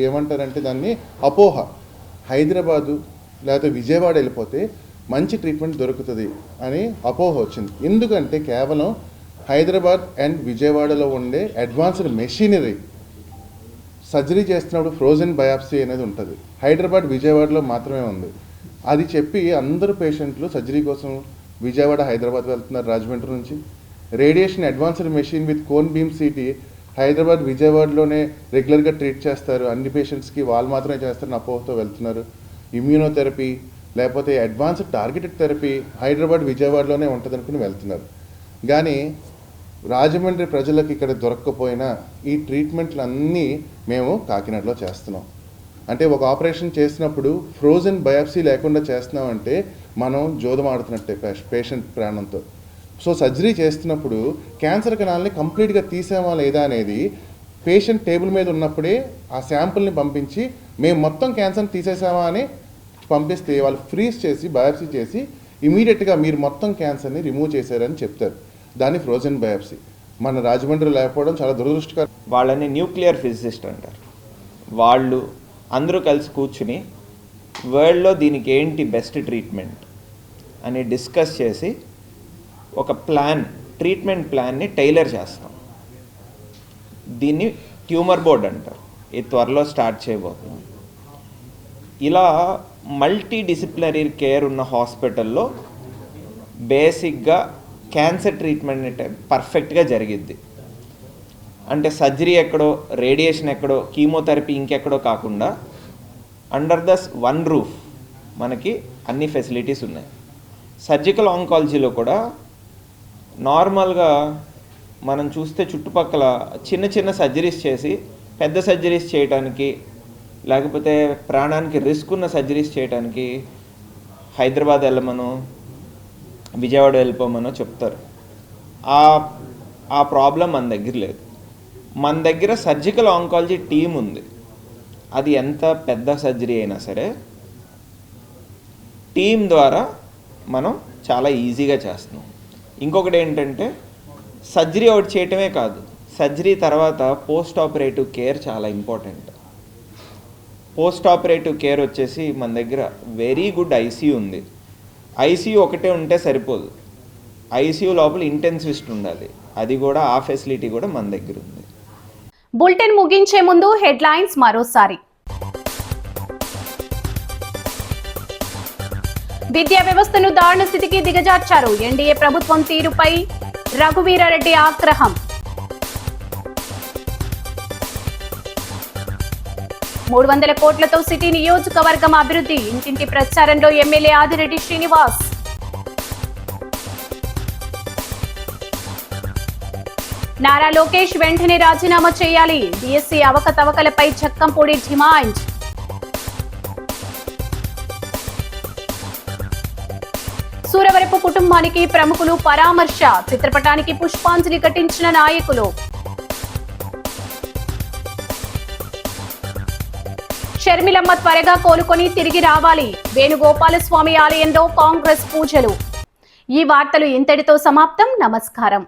ఏమంటారంటే దాన్ని అపోహ, హైదరాబాదు లేకపోతే విజయవాడ వెళ్ళిపోతే మంచి ట్రీట్మెంట్ దొరుకుతుంది అని అపోహ వచ్చింది. ఎందుకంటే కేవలం హైదరాబాద్ అండ్ విజయవాడలో ఉండే అడ్వాన్స్డ్ మెషినరీ, సర్జరీ చేస్తున్నప్పుడు ఫ్రోజన్ బయాప్సీ అనేది ఉంటుంది, హైదరాబాద్ విజయవాడలో మాత్రమే ఉంది. అది చెప్పి అందరూ పేషెంట్లు సర్జరీ కోసం విజయవాడ హైదరాబాద్ వెళ్తున్నారు రాజమండ్రి నుంచి. Radiation advanced machine with cone beam CT Hyderabad విజయవాడలోనే రెగ్యులర్గా ట్రీట్ చేస్తారు, అన్ని పేషెంట్స్కి వాళ్ళు మాత్రమే చేస్తారని అపోహతో వెళ్తున్నారు. ఇమ్యూనోథెరపీ లేకపోతే అడ్వాన్స్డ్ టార్గెటెడ్ థెరపీ హైదరాబాద్ విజయవాడలోనే ఉంటుంది అనుకుని వెళ్తున్నారు. కానీ రాజమండ్రి ప్రజలకు ఇక్కడ దొరక్కపోయినా ఈ ట్రీట్మెంట్లు అన్నీ మేము కాకినాడలో చేస్తున్నాం. అంటే ఒక ఆపరేషన్ చేసినప్పుడు ఫ్రోజన్ బయాప్సీ లేకుండా చేస్తున్నామంటే మనం జోదం ఆడుతున్నట్టే పేషెంట్ ప్రాణంతో. సో సర్జరీ చేస్తున్నప్పుడు క్యాన్సర్ కణాలని కంప్లీట్గా తీసామా లేదా అనేది పేషెంట్ టేబుల్ మీద ఉన్నప్పుడే ఆ శాంపుల్ని పంపించి మేము మొత్తం క్యాన్సర్ని తీసేసామా అని పంపిస్తే వాళ్ళు ఫ్రీజ్ చేసి బయాప్సీ చేసి ఇమీడియట్గా మీరు మొత్తం క్యాన్సర్ని రిమూవ్ చేశారని చెప్తారు. దాన్ని ఫ్రోజన్ బయాప్సీ మన రాజమండ్రి లేకపోవడం చాలా దురదృష్టకరం. వాళ్ళని న్యూక్లియర్ ఫిజిసిస్ట్ అంటారు. వాళ్ళు అందరూ కలిసి కూర్చుని వరల్డ్లో దీనికి ఏంటి బెస్ట్ ట్రీట్మెంట్ అని డిస్కస్ చేసి ఒక ట్రీట్మెంట్ ప్లాన్ని టైలర్ చేస్తాం. దీన్ని ట్యూమర్ బోర్డ్ అంటారు. ఇది త్వరలో స్టార్ట్ చేయబోతున్నాం. ఇలా మల్టీ డిసిప్లినరీ కేర్ ఉన్న హాస్పిటల్లో బేసిక్గా క్యాన్సర్ ట్రీట్మెంట్ పర్ఫెక్ట్గా జరిగిద్ది. అంటే సర్జరీ ఎక్కడో, రేడియేషన్ ఎక్కడో, కీమోథెరపీ ఇంకెక్కడో కాకుండా అండర్ ద వన్ రూఫ్ మనకి అన్ని ఫెసిలిటీస్ ఉన్నాయి. సర్జికల్ ఆంకాలజీలో కూడా నార్మల్గా మనం చూస్తే చుట్టుపక్కల చిన్న చిన్న సర్జరీస్ చేసి పెద్ద సర్జరీస్ చేయడానికి, లేకపోతే ప్రాణానికి రిస్క్ ఉన్న సర్జరీస్ చేయడానికి హైదరాబాద్ వెళ్ళమనో విజయవాడ వెళ్ళిపోమనో చెప్తారు. ఆ ప్రాబ్లం మన దగ్గర లేదు. మన దగ్గర సర్జికల్ ఆంకాలజీ టీం ఉంది. అది ఎంత పెద్ద సర్జరీ అయినా సరే టీం ద్వారా మనం చాలా ఈజీగా చేస్తున్నాం. ఇంకొకటి ఏంటంటే సర్జరీ ఒకటి చేయటమే కాదు, సర్జరీ తర్వాత పోస్ట్ ఆపరేటివ్ కేర్ చాలా ఇంపార్టెంట్. పోస్ట్ ఆపరేటివ్ కేర్ వచ్చేసి మన దగ్గర వెరీ గుడ్ ఐసీయూ ఉంది. ఐసీయూ ఒకటే ఉంటే సరిపోదు, ఐసీయూ లోపల ఇంటెన్సివిస్ట్ ఉండాలి. అది కూడా ఆ ఫెసిలిటీ కూడా మన దగ్గర ఉంది. బులెటిన్ ముగించే ముందు హెడ్లైన్స్ మరోసారి. విద్యా వ్యవస్థను దారుణ స్థితికి దిగజార్చారు. ఎన్డీఏ ప్రభుత్వం తీరుపై రఘువీరారెడ్డి ఆగ్రహం. 300 కోట్లతో సిటీ నియోజకవర్గం అభివృద్ధి. ఇంటింటి ప్రచారంలో ఎమ్మెల్యే ఆదిరెడ్డి శ్రీనివాస్. నారా లోకేష్ వెంటనే రాజీనామా చేయాలి. బీఎస్సీ అవకతవకలపై చక్కంపూడి డిమాండ్. సూరవరపు కుటుంబానికి ప్రముఖులు పరామర్శ. చిత్రపటానికి పుష్పాంజలి ఘటించిన నాయకులు. షర్మిలమ్మ త్వరగా కోలుకొని తిరిగి రావాలి. వేణుగోపాలస్వామి ఆలయంలో కాంగ్రెస్ పూజలు. ఈ వార్తలు ఇంతటితో సమాప్తం. నమస్కారం.